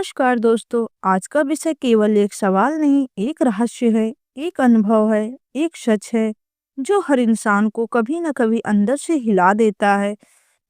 नमस्कार दोस्तों। आज का विषय केवल एक सवाल नहीं, एक रहस्य है, एक अनुभव है, एक सच है जो हर इंसान को कभी न कभी अंदर से हिला देता है।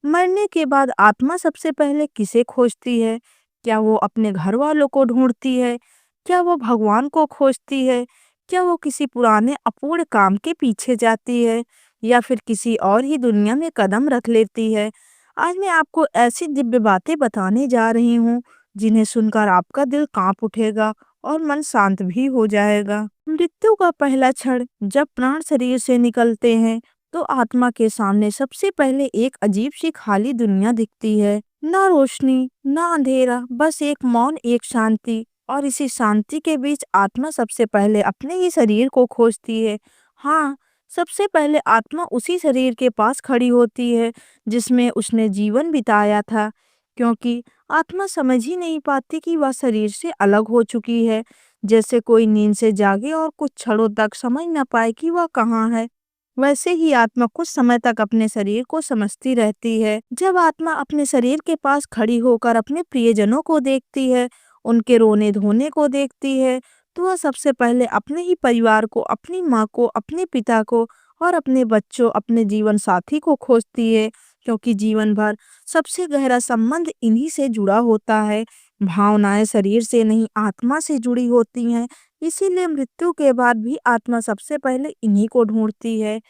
मरने के बाद आत्मा सबसे पहले किसे खोजती है? क्या वो अपने घर वालों को ढूंढती है? क्या वो भगवान को खोजती है? क्या वो किसी पुराने अपूर्ण काम के पीछे जाती है या फिर किसी और ही दुनिया में कदम रख लेती है? आज मैं आपको ऐसी दिव्य बातें बताने जा रही हूँ जिन्हें सुनकर आपका दिल कांप उठेगा और मन शांत भी हो जाएगा। मृत्यु का पहला क्षण जब प्राण शरीर से निकलते हैं तो आत्मा के सामने सबसे पहले एक अजीब सी खाली दुनिया दिखती है। ना रोशनी, ना अंधेरा, बस एक मौन, एक शांति। और इसी शांति के बीच आत्मा सबसे पहले अपने ही शरीर को खोजती है। हाँ, सबसे पहले आत्मा उसी शरीर के पास खड़ी होती है जिसमें उसने जीवन बिताया था, क्योंकि आत्मा समझ ही नहीं पाती कि वह शरीर से अलग हो चुकी है। जैसे कोई नींद से जागे और कुछ क्षणों तक समझ न पाए कि वह कहाँ है, वैसे ही आत्मा कुछ समय तक अपने शरीर को समझती रहती है। जब आत्मा अपने शरीर के पास खड़ी होकर अपने प्रियजनों को देखती है, उनके रोने धोने को देखती है, तो वह सबसे पहले अपने ही परिवार को, अपनी माँ को, अपने पिता को और अपने बच्चों, अपने जीवन साथी को खोजती है, क्योंकि जीवन भर सबसे गहरा संबंध इन्हीं से जुड़ा होता है। भावनाएं शरीर से नहीं, आत्मा से जुड़ी होती हैं। इसीलिए मृत्यु के बाद भी आत्मा सबसे पहले इन्हीं को ढूंढती है,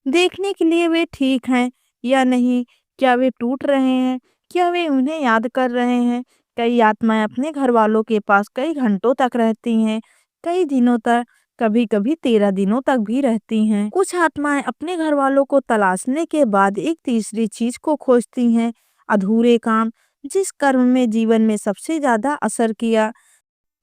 देखने के लिए वे ठीक हैं या नहीं, क्या वे टूट रहे हैं, क्या वे उन्हें याद कर रहे हैं। कई आत्माएं अपने घर वालों के पास कई घंटों तक रहती हैं, कई दिनों तक, कभी कभी 13 दिनों तक भी रहती हैं। कुछ आत्माएं अपने घर वालों को तलाशने के बाद एक तीसरी चीज को खोजती हैं, अधूरे काम। जिस कर्म में जीवन में सबसे ज्यादा असर किया,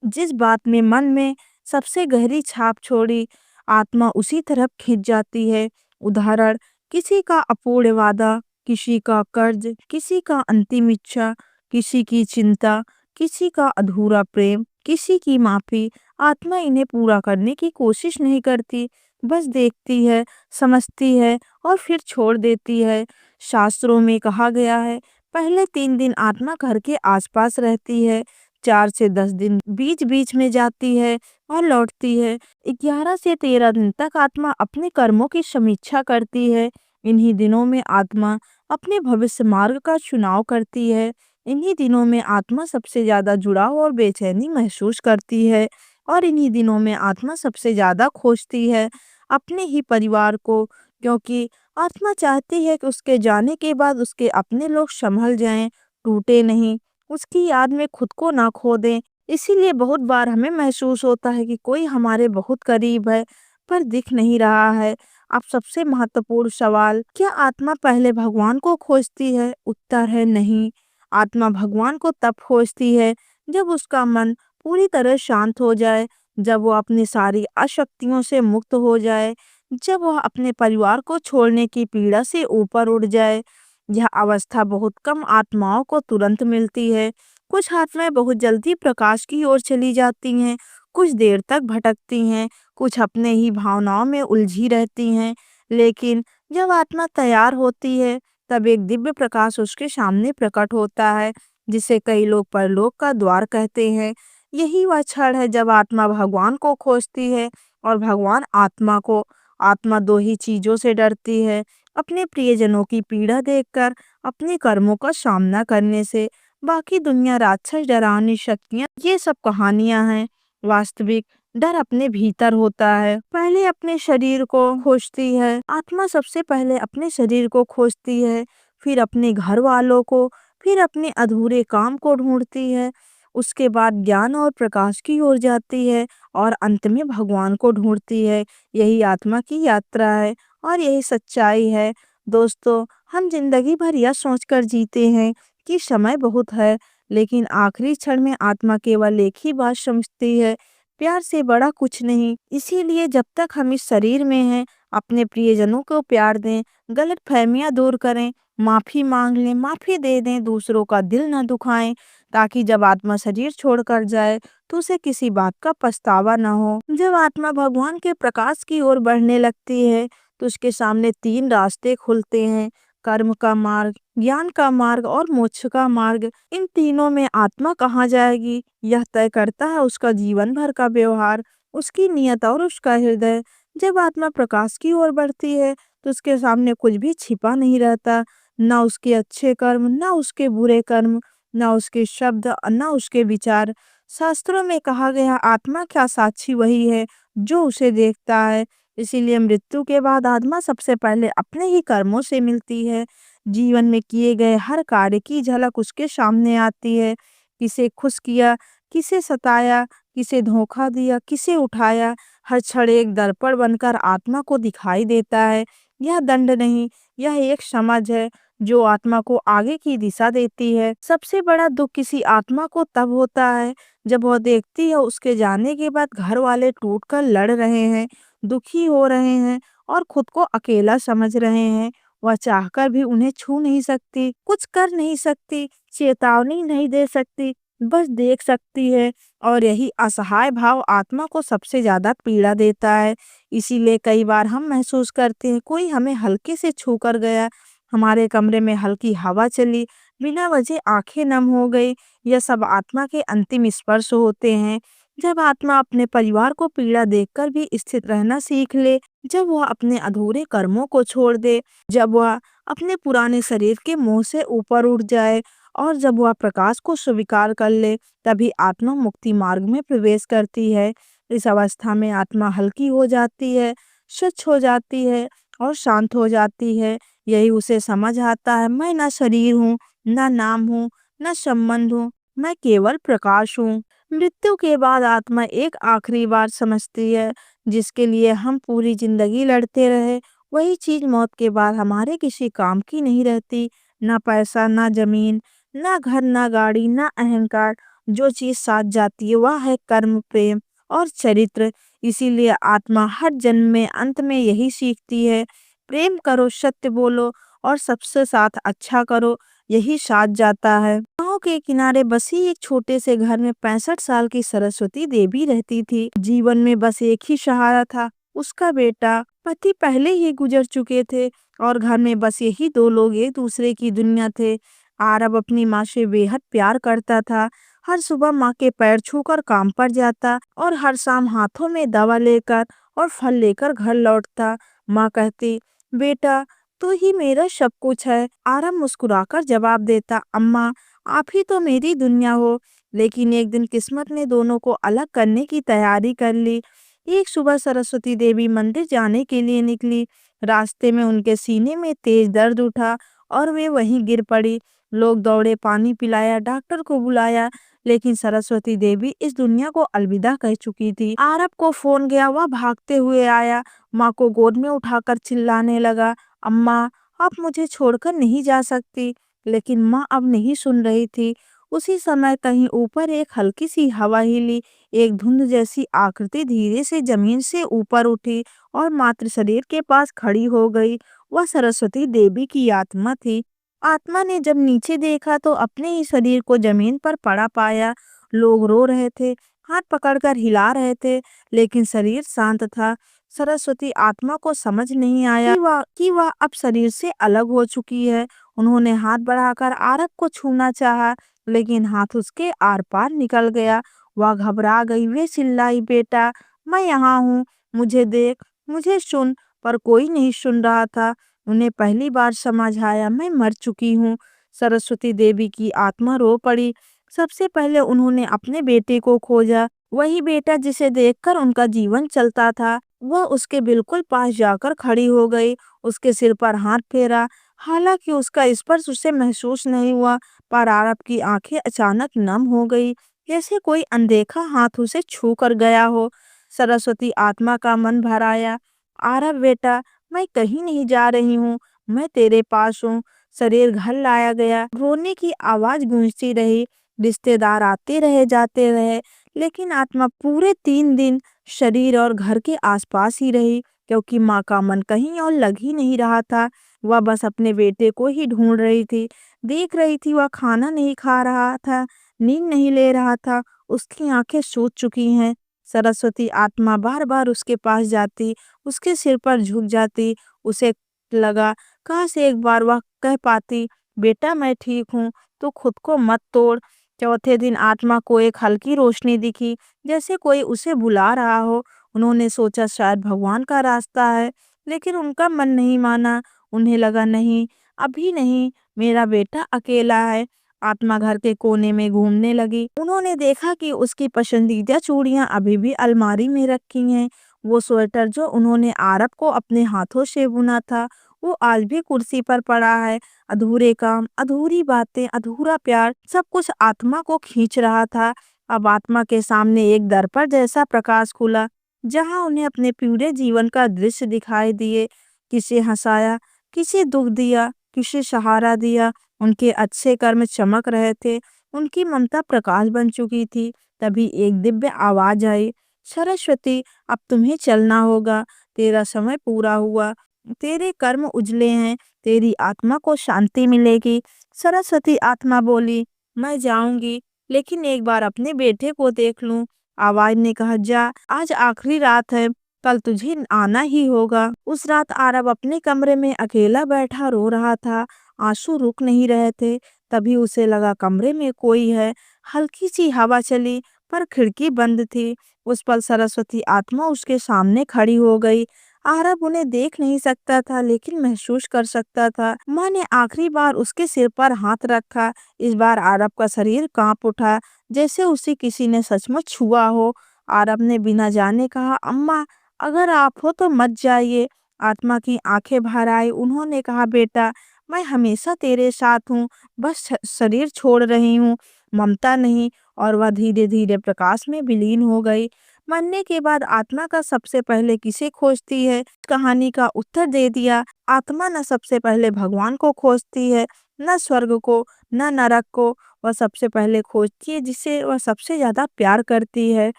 जिस बात में मन में सबसे गहरी छाप छोड़ी, आत्मा उसी तरफ खिंच जाती है। उदाहरण, किसी का अपूर्ण वादा, किसी का कर्ज, किसी का अंतिम इच्छा, किसी की चिंता, किसी का अधूरा प्रेम, किसी की माफी। आत्मा इन्हें पूरा करने की कोशिश नहीं करती, बस देखती है, समझती है और फिर छोड़ देती है। शास्त्रों में कहा गया है, पहले 3 दिन आत्मा घर के आसपास रहती है, 4 से 10 दिन बीच बीच में जाती है और लौटती है। 11 से 13 दिन तक आत्मा अपने कर्मों की समीक्षा करती है। इन्हीं दिनों में आत्मा अपने भविष्य मार्ग का चुनाव करती है। इन्हीं दिनों में आत्मा सबसे ज्यादा जुड़ाव और बेचैनी महसूस करती है। और इन्हीं दिनों में आत्मा सबसे ज्यादा खोजती है अपने ही परिवार को, क्योंकि आत्मा चाहती है कि उसके जाने के बाद उसके अपने लोग संभल जाएं, टूटे नहीं, उसकी याद में खुद को ना खो दें। इसीलिए बहुत बार हमें महसूस होता है कि कोई हमारे बहुत करीब है पर दिख नहीं रहा है। अब सबसे महत्वपूर्ण सवाल, क्या आत्मा पहले भगवान को खोजती है? उत्तर है नहीं। आत्मा भगवान को तब खोजती है जब उसका मन पूरी तरह शांत हो जाए, जब वो अपनी सारी अशक्तियों से मुक्त हो जाए, जब वह अपने परिवार को छोड़ने की पीड़ा से ऊपर उठ जाए। यह अवस्था बहुत कम आत्माओं को तुरंत मिलती है। कुछ आत्माएं बहुत जल्दी प्रकाश की ओर चली जाती हैं, कुछ देर तक भटकती हैं, कुछ अपने ही भावनाओं में उलझी रहती हैं। लेकिन जब आत्मा तैयार होती है, तब एक दिव्य प्रकाश उसके सामने प्रकट होता है, जिसे कई लोग परलोक का द्वार कहते हैं। यही वह क्षण है जब आत्मा भगवान को खोजती है और भगवान आत्मा को। आत्मा दो ही चीजों से डरती है, अपने प्रियजनों की पीड़ा देखकर, अपने कर्मों का सामना करने से। बाकी दुनिया, राक्षस, डरावनी शक्तियां, ये सब कहानियां हैं। वास्तविक डर अपने भीतर होता है। पहले अपने शरीर को खोजती है आत्मा, सबसे पहले अपने शरीर को खोजती है, फिर अपने घर वालों को, फिर अपने अधूरे काम को ढूंढती है। उसके बाद ज्ञान और प्रकाश की ओर जाती है और अंत में भगवान को ढूंढती है। यही आत्मा की यात्रा है और यही सच्चाई है। दोस्तों, हम जिंदगी भर यह सोचकर जीते हैं कि समय बहुत है, लेकिन आखिरी क्षण में आत्मा केवल एक ही बात समझती है, प्यार से बड़ा कुछ नहीं। इसीलिए जब तक हम इस शरीर में हैं, अपने प्रियजनों को प्यार दें, गलत फहमियाँ दूर करें, माफी मांग लें, माफी दे दें, दूसरों का दिल न दुखाएं, ताकि जब आत्मा शरीर छोड़कर जाए तो उसे किसी बात का पछतावा न हो। जब आत्मा भगवान के प्रकाश की ओर बढ़ने लगती है तो उसके सामने 3 रास्ते खुलते हैं। कर्म का मार्ग, ज्ञान का मार्ग और मोक्ष का मार्ग, इन तीनों में आत्मा कहाँ जाएगी, यह तय करता है उसका जीवन भर का व्यवहार, उसकी नियत और उसका हृदय। जब आत्मा प्रकाश की ओर बढ़ती है तो उसके सामने कुछ भी छिपा नहीं रहता, ना उसके अच्छे कर्म, ना उसके बुरे कर्म, ना उसके शब्द, ना उसके विचार। शास्त्रों में कहा गया, आत्मा का साक्षी वही है जो उसे देखता है। इसीलिए मृत्यु के बाद आत्मा सबसे पहले अपने ही कर्मों से मिलती है। जीवन में किए गए हर कार्य की झलक उसके सामने आती है। किसे खुश किया, किसे सताया, किसे धोखा दिया, किसे उठाया, हर क्षण एक दर्पण बनकर आत्मा को दिखाई देता है। यह दंड नहीं, यह एक समझ है जो आत्मा को आगे की दिशा देती है। सबसे बड़ा दुख किसी आत्मा को तब होता है जब वह देखती है उसके जाने के बाद घर वाले टूटकर लड़ रहे हैं, दुखी हो रहे हैं और खुद को अकेला समझ रहे हैं। वह चाहकर भी उन्हें छू नहीं सकती, कुछ कर नहीं सकती, चेतावनी नहीं दे सकती, बस देख सकती है। और यही असहाय भाव आत्मा को सबसे ज्यादा पीड़ा देता है। इसीलिए कई बार हम महसूस करते हैं कोई हमें हल्के से छू कर गया, हमारे कमरे में हल्की हवा चली, बिना वजह आंखें नम हो गई। यह सब आत्मा के अंतिम स्पर्श होते हैं। जब आत्मा अपने परिवार को पीड़ा देखकर भी स्थिर रहना सीख ले, जब वह अपने अधूरे कर्मों को छोड़ दे, जब वह अपने पुराने शरीर के मोह से ऊपर उठ जाए और जब वह प्रकाश को स्वीकार कर ले, तभी आत्मा मुक्ति मार्ग में प्रवेश करती है। इस अवस्था में आत्मा हल्की हो जाती है, स्वच्छ हो जाती है और शांत हो जाती है। यही उसे समझ आता है, मैं ना शरीर हूँ, ना नाम हूँ, ना संबंध हूँ, मैं केवल प्रकाश हूँ। मृत्यु के बाद आत्मा एक आखिरी बार समझती है जिसके लिए हम पूरी जिंदगी लड़ते रहे, वही चीज मौत के बाद हमारे किसी काम की नहीं रहती। ना पैसा, ना जमीन, ना घर, ना गाड़ी, ना अहंकार। जो चीज साथ जाती है वह है कर्म, प्रेम और चरित्र। इसीलिए आत्मा हर जन्म में अंत में यही सीखती है, प्रेम करो, सत्य बोलो और सबसे साथ अच्छा करो, यही साथ जाता है। गांव के किनारे बसी एक छोटे से घर में 65 साल की सरस्वती देवी रहती थी। जीवन में बस एक ही सहारा था, उसका बेटा। पति पहले ही गुजर चुके थे और घर में बस यही दो लोग एक दूसरे की दुनिया थे। आरब अपनी माँ से बेहद प्यार करता था। हर सुबह माँ के पैर छूकर काम पर जाता और हर शाम हाथों में दवा लेकर और फल लेकर घर लौटता। माँ कहती, बेटा तू ही मेरा सब कुछ है। आरब मुस्कुराकर जवाब देता, अम्मा आप ही तो मेरी दुनिया हो। लेकिन एक दिन किस्मत ने दोनों को अलग करने की तैयारी कर ली। एक सुबह सरस्वती देवी मंदिर जाने के लिए निकली। रास्ते में उनके सीने में तेज दर्द उठा और वे वहीं गिर पड़ी। लोग दौड़े, पानी पिलाया, डॉक्टर को बुलाया, लेकिन सरस्वती देवी इस दुनिया को अलविदा कह चुकी थी। आरब को फोन गया, वह भागते हुए आया, माँ को गोद में उठाकर चिल्लाने लगा, अम्मा आप मुझे छोड़कर नहीं जा सकती। लेकिन माँ अब नहीं सुन रही थी। उसी समय कहीं ऊपर एक हल्की सी हवा हिली, एक धुंध जैसी आकृति धीरे से जमीन से ऊपर उठी और मातृ शरीर के पास खड़ी हो गई। वह सरस्वती देवी की आत्मा थी। आत्मा ने जब नीचे देखा तो अपने ही शरीर को जमीन पर पड़ा पाया। लोग रो रहे थे, हाथ पकड़कर हिला रहे थे, लेकिन शरीर शांत था। सरस्वती आत्मा को समझ नहीं आया कि वह अब शरीर से अलग हो चुकी है। उन्होंने हाथ बढ़ाकर आरब को छूना चाहा, लेकिन हाथ उसके आर पार निकल गया। वह घबरा गई, वे चिल्लाई, बेटा मैं यहाँ हूँ, मुझे देख, मुझे सुन। पर कोई नहीं सुन रहा था। उन्हें पहली बार समझ आया, मैं मर चुकी हूँ। सरस्वती देवी की आत्मा रो पड़ी। सबसे पहले उन्होंने अपने बेटे को खोजा, वही बेटा जिसे देखकर उनका जीवन चलता था। वह उसके बिल्कुल पास जाकर खड़ी हो गई, उसके सिर पर हाथ फेरा। हालांकि उसका स्पर्श उसे महसूस नहीं हुआ, पर आरब की आंखें अचानक नम हो गई, जैसे कोई अनदेखा हाथ उसे छू कर गया हो। सरस्वती आत्मा का मन भर आया, आरब बेटा मैं कहीं नहीं जा रही हूँ, मैं तेरे पास हूँ। शरीर घर लाया गया, रोने की आवाज गूंजती रही। रिश्तेदार आते रहे, जाते रहे, लेकिन आत्मा पूरे 3 दिन शरीर और घर के आसपास ही रही, क्योंकि माँ का मन कहीं और लग ही नहीं रहा था। वह बस अपने बेटे को ही ढूंढ रही थी, देख रही थी। वह खाना नहीं खा रहा था, नींद नहीं ले रहा था, उसकी आंखें सूज चुकी हैं। सरस्वती आत्मा बार बार उसके पास जाती, उसके सिर पर झुक जाती। उसे लगा काश एक बार वह कह पाती, बेटा मैं ठीक हूँ, तो खुद को मत तोड़। चौथे दिन आत्मा को एक हल्की रोशनी दिखी, जैसे कोई उसे बुला रहा हो। उन्होंने सोचा शायद भगवान का रास्ता है, लेकिन उनका मन नहीं माना। उन्हें लगा नहीं, अभी नहीं, मेरा बेटा अकेला है। आत्मा घर के कोने में घूमने लगी। उन्होंने देखा कि उसकी पसंदीदा चूड़ियां अभी भी अलमारी में रखी हैं। वो स्वेटर जो उन्होंने आरब को अपने हाथों से बुना था, वो आज भी कुर्सी पर पड़ा है। अधूरे काम, अधूरी बातें, अधूरा प्यार, सब कुछ आत्मा को खींच रहा था। अब आत्मा के सामने एक दर्पण जैसा प्रकाश खुला, जहां उन्हें अपने पूरे जीवन का दृश्य दिखाई दिए। किसे हंसाया, किसे दुख दिया, किसे सहारा दिया। उनके अच्छे कर्म चमक रहे थे, उनकी ममता प्रकाश बन चुकी थी। तभी एक दिव्य आवाज आई, सरस्वती, अब तुम्हें चलना होगा। तेरा समय पूरा हुआ, तेरे कर्म उजले हैं, तेरी आत्मा को शांति मिलेगी। सरस्वती आत्मा बोली, मैं जाऊंगी, लेकिन एक बार अपने बेटे को देख लूं। आवाज ने कहा, जा, आज आखिरी रात है, कल तुझे आना ही होगा। उस रात आरब अपने कमरे में अकेला बैठा रो रहा था। आंसू रुक नहीं रहे थे। तभी उसे लगा कमरे में कोई है। हल्की सी हवा चली, पर खिड़की बंद थी। उस पल सरस्वती आत्मा उसके सामने खड़ी हो गई। आरब उन्हें देख नहीं सकता था, लेकिन महसूस कर सकता था। माँ ने आखिरी बार उसके सिर पर हाथ रखा। इस बार आरब का शरीर कांप उठा, जैसे उसे किसी ने सचमुच छुआ हो। आरब ने बिना जाने कहा, अम्मा, अगर आप हो तो मत जाइए। आत्मा की आंखें भर आई। उन्होंने कहा, बेटा, मैं हमेशा तेरे साथ हूँ, बस शरीर छोड़ रही हूँ, ममता नहीं। और वह धीरे धीरे प्रकाश में विलीन हो गई। मरने के बाद आत्मा का सबसे पहले किसे खोजती है? कहानी का उत्तर दे दिया। आत्मा न सबसे पहले भगवान को खोजती है, न स्वर्ग को, न नरक को। वह सबसे पहले खोजती है जिसे वह सबसे ज्यादा प्यार करती है।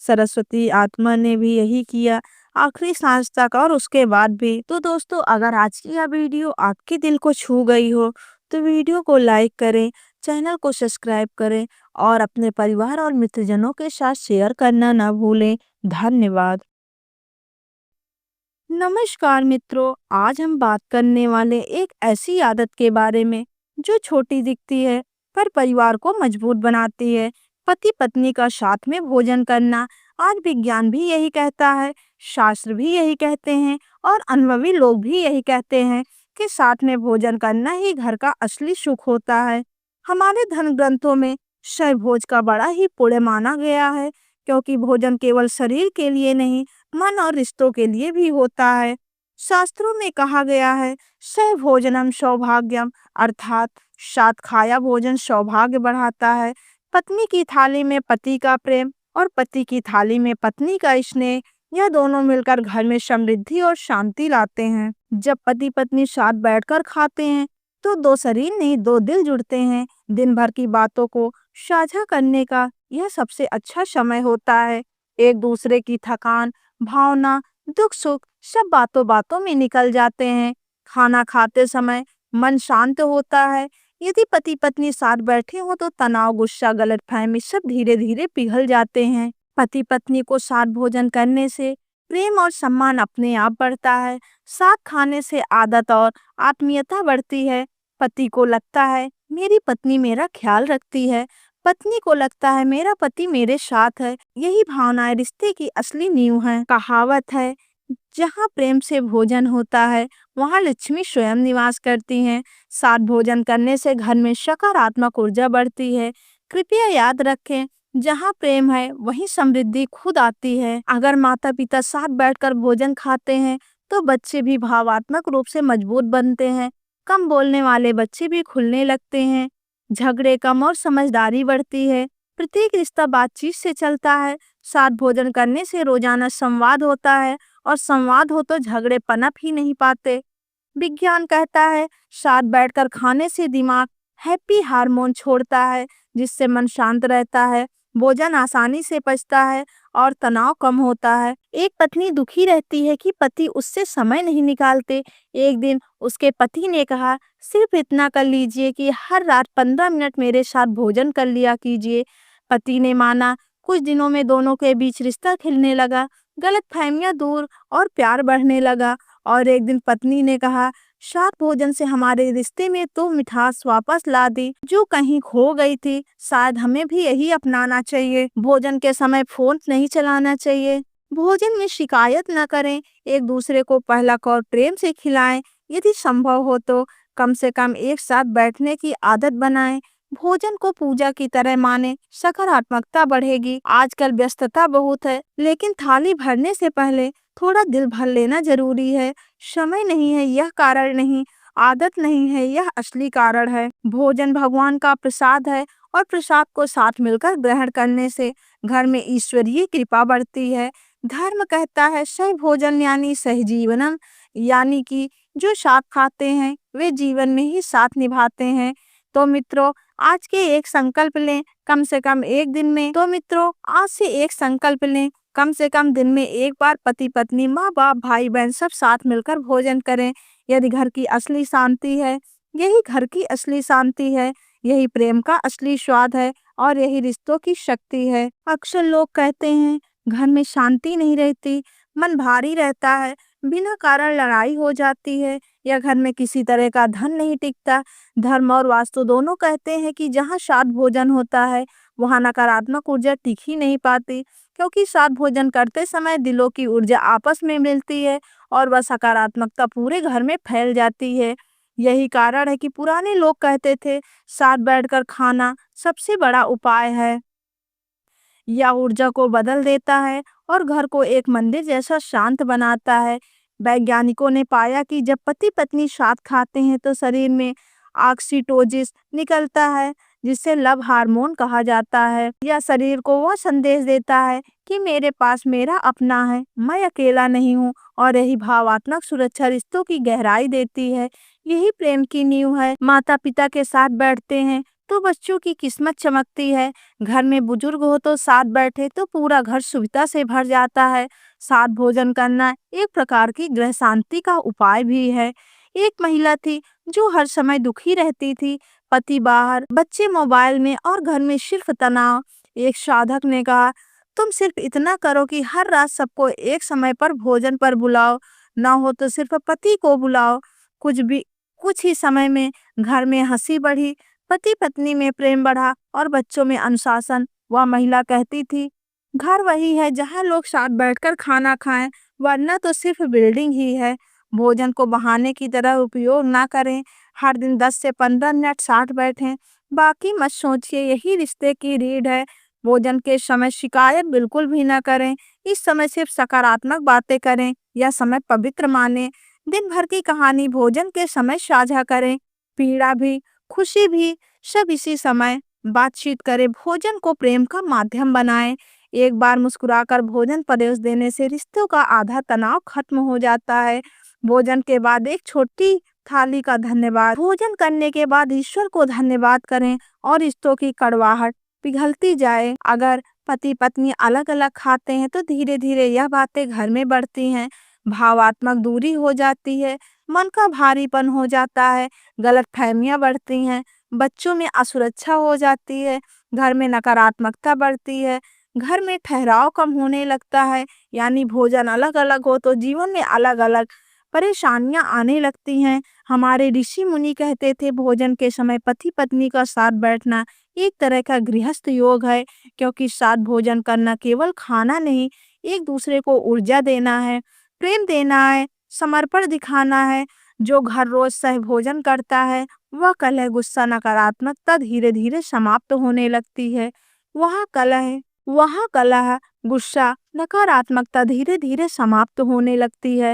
सरस्वती आत्मा ने भी यही किया, आखिरी सांस तक और उसके बाद भी। तो दोस्तों, अगर आज की यह वीडियो आपके दिल को छू गई हो, तो वीडियो को लाइक करें, चैनल को सब्सक्राइब करें और अपने परिवार और मित्रजनों के साथ शेयर करना न भूलें। धन्यवाद। नमस्कार मित्रों, आज हम बात करने वाले एक ऐसी आदत के बारे में जो छोटी दिखती है पर परिवार को मजबूत बनाती है। पति पत्नी का साथ में भोजन करना। आज विज्ञान भी यही कहता है, शास्त्र भी यही कहते हैं और अनुभवी लोग भी यही कहते हैं कि साथ में भोजन करना ही घर का असली सुख होता है। हमारे धर्म ग्रंथों में सहभोज का बड़ा ही पुण्य माना गया है, क्योंकि भोजन केवल शरीर के लिए नहीं, मन और रिश्तों के लिए भी होता है। शास्त्रों में कहा गया है, सहभोजनम सौभाग्यम, अर्थात साथ खाया भोजन सौभाग्य बढ़ाता है। पत्नी की थाली में पति का प्रेम और पति की थाली में पत्नी का स्नेह, यह दोनों मिलकर घर में समृद्धि और शांति लाते हैं। जब पति पत्नी साथ बैठकर खाते हैं, तो दो शरीर नहीं, दो दिल जुड़ते हैं। दिन भर की बातों को साझा करने का यह सबसे अच्छा समय होता है। एक दूसरे की थकान, भावना, दुख सुख सब बातों बातों में निकल जाते हैं। खाना खाते समय मन शांत होता है। यदि पति पत्नी साथ बैठे हो तो तनाव, गुस्सा, गलतफहमी सब धीरे धीरे पिघल जाते हैं। पति पत्नी को साथ भोजन करने से प्रेम और सम्मान अपने आप बढ़ता है। साथ खाने से आदत और आत्मीयता बढ़ती है। पति को लगता है मेरी पत्नी मेरा ख्याल रखती है, पत्नी को लगता है मेरा पति मेरे साथ है। यही भावनाएं रिश्ते की असली नींव है। कहावत है, जहाँ प्रेम से भोजन होता है, वहाँ लक्ष्मी स्वयं निवास करती हैं। साथ भोजन करने से घर में सकारात्मक ऊर्जा बढ़ती है। कृपया याद रखें, जहाँ प्रेम है वहीं समृद्धि खुद आती है। अगर माता पिता साथ बैठकर भोजन खाते हैं, तो बच्चे भी भावात्मक रूप से मजबूत बनते हैं। कम बोलने वाले बच्चे भी खुलने लगते हैं। झगड़े कम और समझदारी बढ़ती है। प्रत्येक रिश्ता बातचीत से चलता है। साथ भोजन करने से रोजाना संवाद होता है, और संवाद हो तो झगड़े पनप ही नहीं पाते। विज्ञान कहता है, साथ बैठकर खाने से दिमाग हैप्पी हार्मोन छोड़ता है, जिससे मन शांत रहता है, भोजन आसानी से पचता है और तनाव कम होता है। एक पत्नी दुखी रहती है कि पति उससे समय नहीं निकालते। एक दिन उसके पति ने कहा, सिर्फ इतना कर लीजिए कि हर रात 15 मिनट मेरे साथ भोजन कर लिया कीजिए। पति ने माना। कुछ दिनों में दोनों के बीच रिश्ता खिलने लगा, गलतफहमियां दूर और प्यार बढ़ने लगा। और एक दिन पत्नी ने कहा, साथ भोजन से हमारे रिश्ते में तो मिठास वापस ला दी जो कहीं खो गई थी। शायद हमें भी यही अपनाना चाहिए। भोजन के समय फोन नहीं चलाना चाहिए। भोजन में शिकायत न करें। एक दूसरे को पहला कॉर्न प्रेम से खिलाएं। यदि संभव हो तो कम से कम एक साथ बैठने की आदत बनाएं। भोजन को पूजा की तरह माने, सकारात्मकता बढ़ेगी। आजकल व्यस्तता बहुत है, लेकिन थाली भरने से पहले थोड़ा दिल भर लेना जरूरी है। समय नहीं है यह कारण नहीं, आदत नहीं है यह असली कारण है। भोजन भगवान का प्रसाद है और प्रसाद को साथ मिलकर ग्रहण करने से घर में ईश्वरीय कृपा बढ़ती है। धर्म कहता है सही भोजन यानी सही जीवनम, यानी कि जो साथ खाते हैं वे जीवन में ही साथ निभाते हैं। तो मित्रों, आज के एक संकल्प लें, कम से कम एक दिन में। तो मित्रों, आज से एक संकल्प लें, कम से कम दिन में एक बार पति पत्नी, माँ बाप, भाई बहन सब साथ मिलकर भोजन करें। यदि घर की असली शांति है, यही घर की असली शांति है, यही प्रेम का असली स्वाद है और यही रिश्तों की शक्ति है। अक्सर लोग कहते हैं घर में शांति नहीं रहती, मन भारी रहता है, बिना कारण लड़ाई हो जाती है या घर में किसी तरह का धन नहीं टिकता। धर्म और वास्तु दोनों कहते हैं कि जहाँ साथ भोजन होता है वहाँ नकारात्मक ऊर्जा टिक ही नहीं पाती, क्योंकि साथ भोजन करते समय दिलों की ऊर्जा आपस में मिलती है और वह सकारात्मकता पूरे घर में फैल जाती है। यही कारण है कि पुराने लोग कहते थे साथ बैठकर खाना सबसे बड़ा उपाय है। यह ऊर्जा को बदल देता है और घर को एक मंदिर जैसा शांत बनाता है। वैज्ञानिकों ने पाया कि जब पति पत्नी साथ खाते हैं तो शरीर में ऑक्सीटोसिस निकलता है, जिसे लव हार्मोन कहा जाता है। यह शरीर को वह संदेश देता है कि मेरे पास मेरा अपना है, मैं अकेला नहीं हूँ, और यही भावात्मक सुरक्षा रिश्तों की गहराई देती है। यही प्रेम की नींव है। माता पिता के साथ बैठते हैं तो बच्चों की किस्मत चमकती है। घर में बुजुर्ग हो तो साथ बैठे तो पूरा घर सुविधा से भर जाता है। साथ भोजन करना एक प्रकार की गृह शांति का उपाय भी है। एक महिला थी जो हर समय दुखी रहती थी, पति बाहर, बच्चे मोबाइल में और घर में सिर्फ तनाव। एक साधक ने कहा, तुम सिर्फ इतना करो कि हर रात सबको एक समय पर भोजन पर बुलाओ, ना हो तो सिर्फ पति को बुलाओ। कुछ ही समय में घर में हंसी बढ़ी, पति पत्नी में प्रेम बढ़ा और बच्चों में अनुशासन। वह महिला कहती थी, घर वही है जहाँ लोग साथ बैठकर खाना खाएं, वरना तो सिर्फ बिल्डिंग ही है। भोजन को बहाने की तरह उपयोग ना करें। हर दिन 10 से 15 मिनट साथ बैठें, बाकी मत सोचिए, यही रिश्ते की रीढ़ है। भोजन के समय शिकायत बिल्कुल भी ना करें। इस समय सिर्फ सकारात्मक बातें करें। यह समय पवित्र माने। दिन भर की कहानी भोजन के समय साझा करें। पीड़ा भी, खुशी भी, सब इसी समय बातचीत करें। भोजन को प्रेम का माध्यम बनाएं। एक बार मुस्कुराकर भोजन परोस देने से रिश्तों का आधा तनाव खत्म हो जाता है। भोजन के बाद एक छोटी थाली का धन्यवाद। भोजन करने के बाद ईश्वर को धन्यवाद करें और रिश्तों की कड़वाहट पिघलती जाए। अगर पति पत्नी अलग अलग खाते हैं तो धीरे धीरे यह बातें घर में बढ़ती हैं। भावात्मक दूरी हो जाती है, मन का भारीपन हो जाता है, गलत फहमियाँ बढ़ती हैं, बच्चों में असुरक्षा हो जाती है, घर में नकारात्मकता बढ़ती है, घर में ठहराव कम होने लगता है। यानी भोजन अलग अलग हो तो जीवन में अलग अलग परेशानियां आने लगती हैं। हमारे ऋषि मुनि कहते थे भोजन के समय पति पत्नी का साथ बैठना एक तरह का गृहस्थ योग है, क्योंकि साथ भोजन करना केवल खाना नहीं, एक दूसरे को ऊर्जा देना है, प्रेम देना है, समर्पण दिखाना है। जो घर रोज सह भोजन करता है वह कलह, गुस्सा, नकारात्मकता धीरे धीरे समाप्त होने लगती है। वहाँ कलह, गुस्सा, नकारात्मकता धीरे धीरे समाप्त होने लगती है।